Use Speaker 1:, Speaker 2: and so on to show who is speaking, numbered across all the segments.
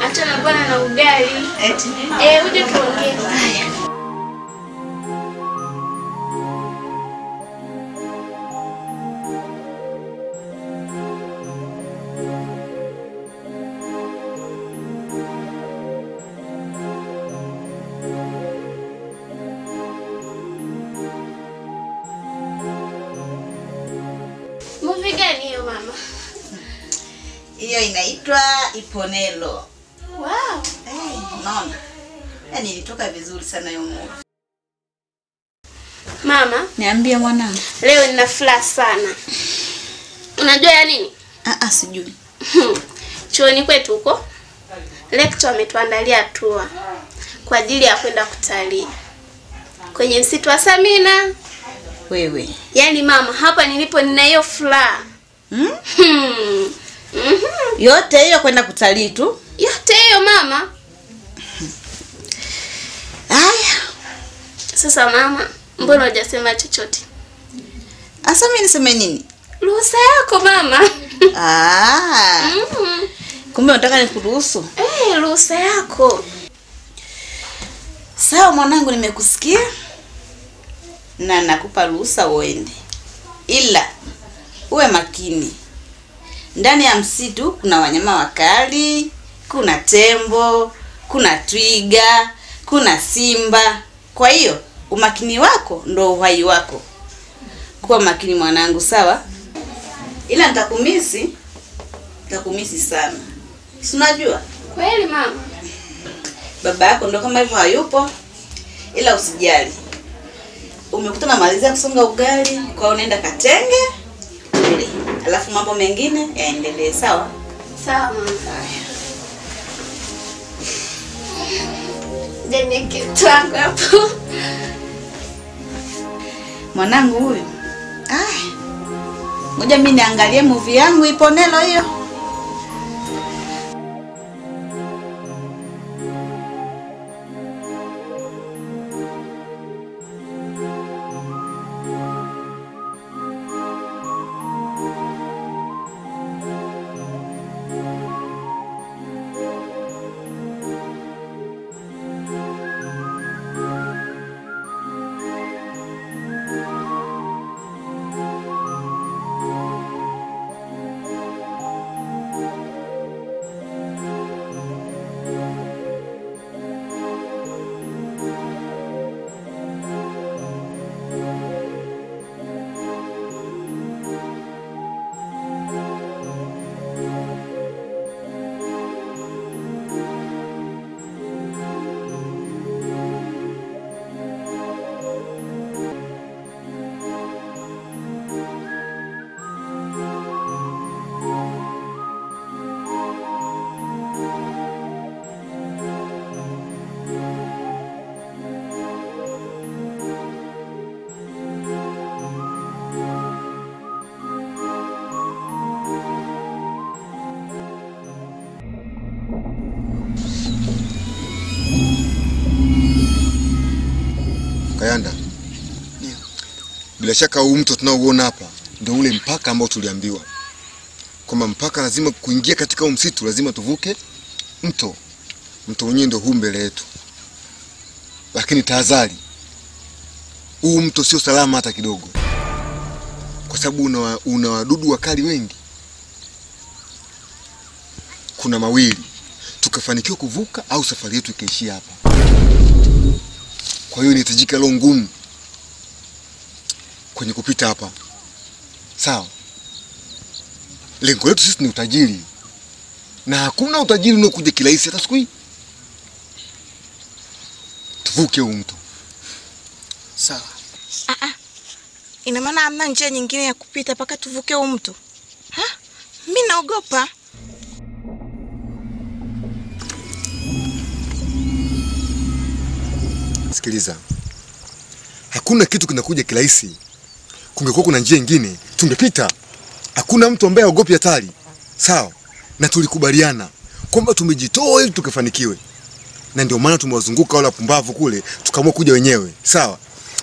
Speaker 1: Achana bwana na ugali.
Speaker 2: Eti.
Speaker 1: Uje tuongee. Movie gani hiyo mama?
Speaker 2: Hiyo inaitwa Iponelo.
Speaker 1: Wow.
Speaker 2: Mama. Yaani ilitoka vizuri sana hiyo movie.
Speaker 1: Mama,
Speaker 2: Niambie mwanangu.
Speaker 1: leo nina furaha sana. Unajua ya nini?
Speaker 2: Sijui.
Speaker 1: Chuoni kwetu huko lecture ametuandalia tour kwa ajili ya kwenda kutalii kwenye msitu wa Samina.
Speaker 2: Wewe.
Speaker 1: Yaani mama, hapa nilipo nina hiyo furaha.
Speaker 2: Yote hiyo kwenda kutalii tu?
Speaker 1: Yote hiyo mama.
Speaker 2: Haya.
Speaker 1: Sasa mama, mbona hujasema chochote?
Speaker 2: Asa mimi niseme nini?
Speaker 1: Ruhusa yako mama.
Speaker 2: Kumbe unataka nikuruhusu?
Speaker 1: Ruhusa yako.
Speaker 2: Sawa mwanangu, nimekusikia. Na nakupa ruhusa uende. Ila uwe makini. Ndani ya msitu kuna wanyama wakali, kuna tembo, kuna twiga, kuna simba. Kwa hiyo umakini wako ndo uhai wako. Kuwa makini mwanangu, sawa? Ila nitakumisi sana. Si unajua?
Speaker 1: Kweli mama.
Speaker 2: Baba yako ndo kama hivyo hayupo. Ila usijali. Umekuta na malizia kusonga ugali, kwa unaenda katenge. Ule. Alafu mambo mengine yaendelee, sawa?
Speaker 1: Sawa mama. Deni kitu hapo.
Speaker 2: Mwanangu huyu. Ngoja mimi niangalie movie yangu Iponelo hiyo.
Speaker 3: Kayanda. Bila shaka huu mto tunaoona hapa ndio ule mpaka ambao tuliambiwa. Kwamba mpaka lazima kuingia katika msitu lazima tuvuke mto. Mto wenyewe ndio huu mbele yetu. Lakini tahadhari. Huu mto sio salama hata kidogo. Kwa sababu una wadudu wakali wengi. Kuna mawili. Tukafanikiwa kuvuka au safari yetu ikaishia hapa. Kwa hiyo inahitajika leo ngumu kwenye kupita hapa. Sawa? Lengo letu sisi ni utajiri. Na hakuna utajiri unaokuja kirahisi hata siku hii. Tuvuke huu mto.
Speaker 4: Sawa. Ina maana hamna njia nyingine ya kupita mpaka tuvuke huu mto? Mimi naogopa.
Speaker 3: Sikiliza. Hakuna kitu kinakuja kirahisi. Kungekuwa kuna njia nyingine, tungepita. Hakuna mtu ambaye haogopi hatari. Sawa? Na tulikubaliana kwamba tumejitoa ili tukafanikiwe. Na ndio maana tumewazunguka wale wapumbavu kule, tukaamua kuja wenyewe. Sawa?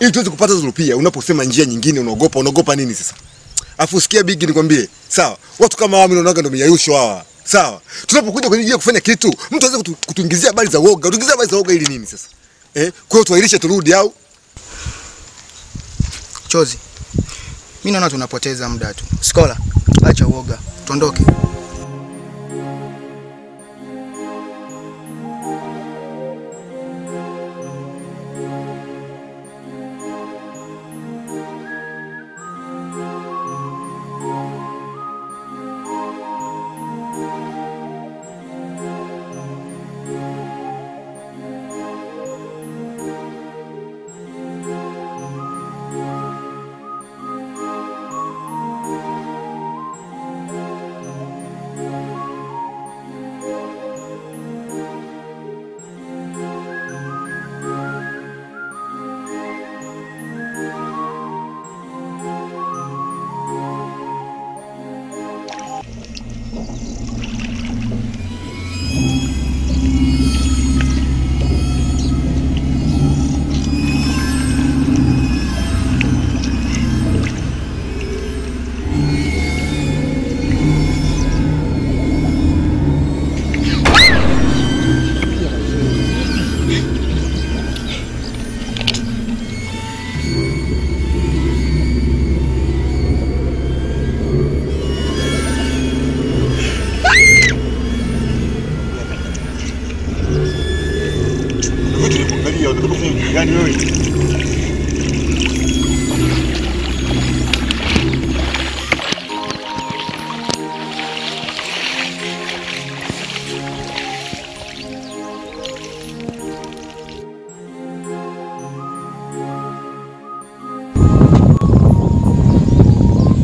Speaker 3: Ili tuweze kupata zulupia. Unaposema njia nyingine unaogopa nini sasa? Afu sikia bigi nikwambie. Sawa? Watu kama wao mimi naona ndio miyayusho hawa. Sawa. Tunapokuja kwenye kufanya kitu, mtu anaweza kutuingizia habari za woga. Tuingizia habari za woga ili nini sasa? Kwa hiyo tuahirishe turudi au?
Speaker 5: Chozi. Mimi naona tunapoteza muda tu. Skola, acha woga. Tuondoke.
Speaker 3: Gani wewe?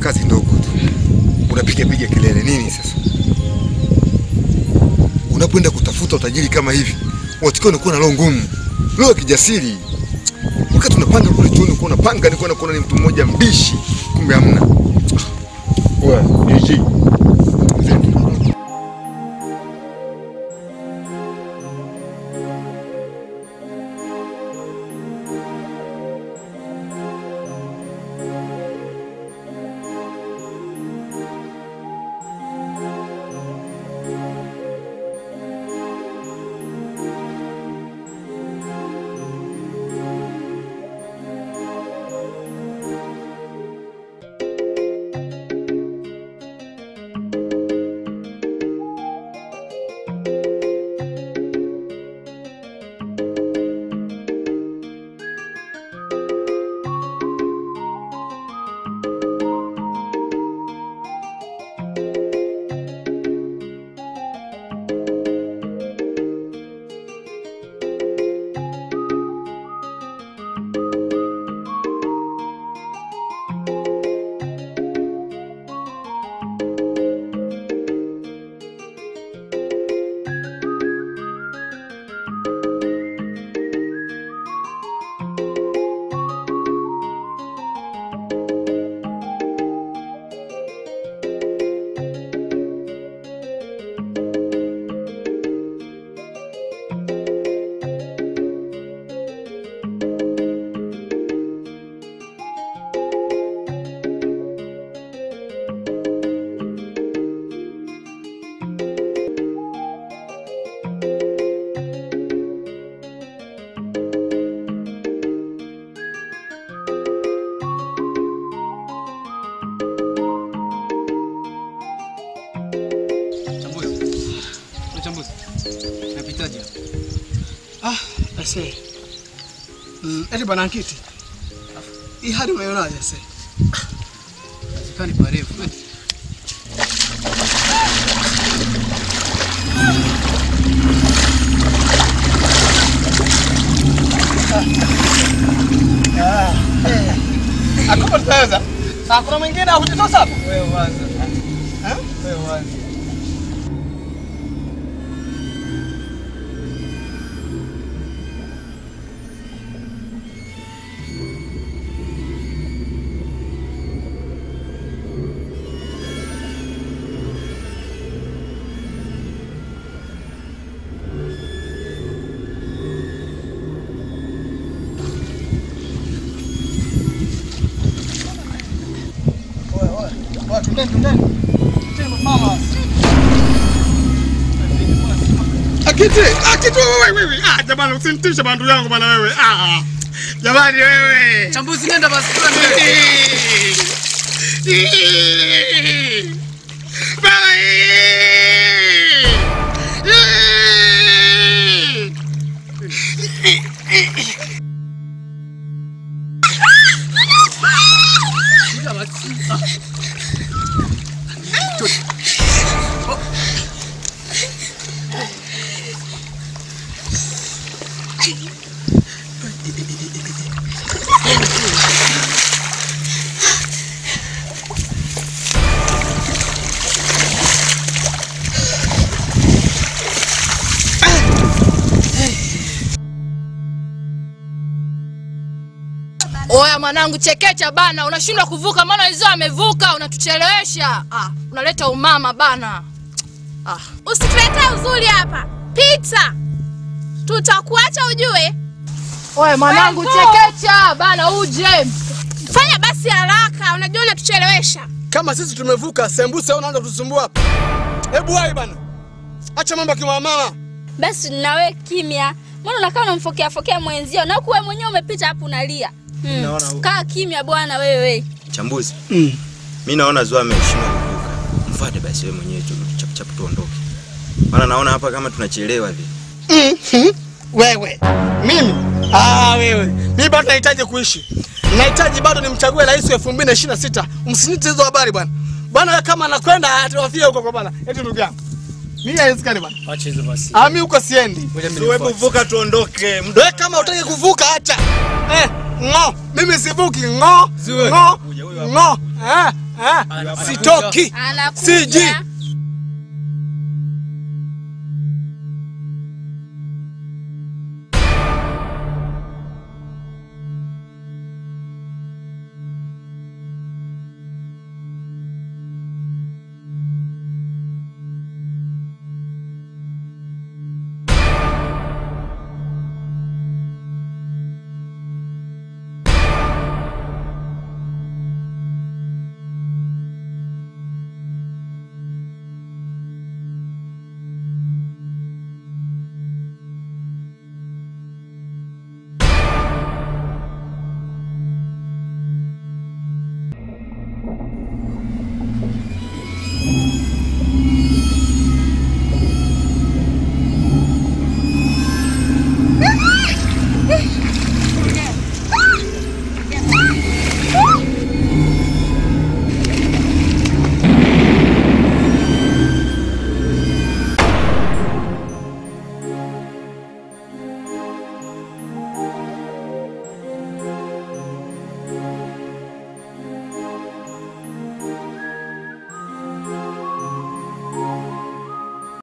Speaker 3: Kazi ndogo tu. Unapiga kelele nini sasa? Unapoenda kutafuta utajiri kama hivi, watakiwa unakuwa na roho ngumu. Leo kijasiri. Wakati tunapanga kule tuone uko unapanga ni kuona ni mtu mmoja mbishi, kumbe hamna. Wewe, DJ.
Speaker 5: Napitaje? Ase. Eti bana Nkiti. Hii hadi unaionaje ase? Kani parefu. Akupa taweza? Hakuna mwingine akujitosa hapo? Wewe waza. Wewe waza. Tundeni. Tendo mama.
Speaker 6: Kiti wewe. Jamani usinitishe bandu yangu bana wewe. Jamani wewe.
Speaker 5: Chambuzi nenda basi.
Speaker 7: Oya mwanangu chekecha bana, unashindwa kuvuka maana wenzao amevuka, unatuchelewesha. Unaleta umama bana.
Speaker 1: Usituletee uzuri hapa. Pita. Tutakuacha ujue.
Speaker 7: Oya mwanangu chekecha bana uje.
Speaker 1: Fanya basi haraka, unajua unatuchelewesha.
Speaker 6: Kama sisi tumevuka, sembuse unaanza kutusumbua hapa. Hebu wahi bana. Acha mambo ya mama.
Speaker 8: Basi na wewe kimya. Mbona unakaa unamfokea mwenzio na wewe mwenyewe umepita hapo unalia? Kaa kimya bwana wewe.
Speaker 9: Chambuzi. Mimi naona Zua ameshindwa kuvuka. Mfuate basi wewe mwenyewe chap tuondoke. Maana naona hapa kama tunachelewa hivi.
Speaker 6: Wewe. Mimi? Wewe. Mimi bado nahitaji kuishi. Nahitaji bado nimchague rais wa 2026. Msinite hizo habari bwana. Bwana kama anakwenda atawafia huko kwa bwana. Eti ndugu yangu. Mimi haiwezekani bwana.
Speaker 5: Acha hizo basi.
Speaker 6: Mimi huko siendi.
Speaker 9: Wewe vuka tuondoke.
Speaker 6: Wewe kama utaki kuvuka acha. Mimi sivuki Sitoki. Siji.